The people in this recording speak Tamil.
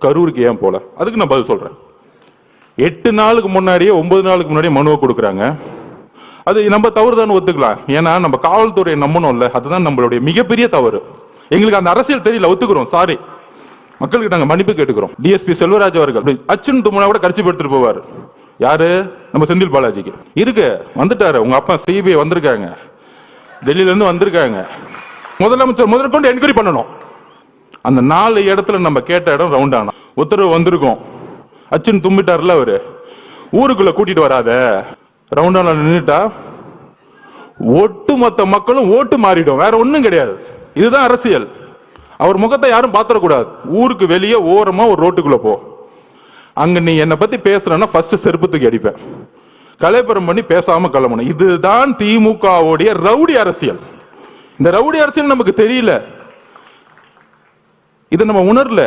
கரூருக்கு ஏன் போல? அதுக்கு நான் பதில் சொல்றேன். 8 நாளுக்கு முன்னாடியே 9 நாளுக்கு முன்னாடியே மனுவை கொடுக்குறாங்க. அது நம்ம தவறு தான் ஒத்துக்கலாம். ஏன்னா நம்ம காவல்துறையை நம்பணும்ல, அதுதான் நம்மளுடைய மிகப்பெரிய தவறு. எங்களுக்கு அந்த அரசியல் தெரியல, ஒத்துக்கிறோம், சாரி. மக்களுக்கு நாங்க மன்னிப்பு கேட்டுக்கிறோம். டிஎஸ்பி செல்வராஜ் அவர்கள் அச்சுன் தும்முனா கூட கட்சி எடுத்துட்டு போவார். யாரு? நம்ம செந்தில் பாலாஜிக்கு இருக்கு. வந்துட்டாரு. உங்க அப்பா சிபிஐ வந்திருக்காங்க, டெல்லியில இருந்து வந்திருக்காங்க. முதலமைச்சர் முதற்கொண்டு என்கொயரி பண்ணணும். அந்த 4 இடத்துல நம்ம கேட்ட இடம் ரவுண்ட் ஆனா உத்தரவு வந்திருக்கும். அச்சுன் தும்பிட்டார்ல அவரு, ஊருக்குள்ள கூட்டிட்டு வராத, ரவுண்டான நின்றுட்டா ஒட்டுமொத்த மக்களும் ஓட்டு மாறிடும். வேற ஒண்ணும் கிடையாது. இதுதான் அரசியல். அவர் முகத்தை யாரும் பாத்திரக்கூடாது. ஊருக்கு வெளியே ஓரமா ஒரு ரோட்டுக்குள்ள போ. அங்க நீ என்னை பத்தி பேசுறன்னா ஃபர்ஸ்ட் செருப்பத்துக்கு அடிப்பேன். கலைபுரம் பண்ணி பேசாம கிளம்பணும். இதுதான் திமுகவுடைய ரவுடி அரசியல். இந்த ரவுடி அரசியல் நமக்கு தெரியல, இதை நம்ம உணரல.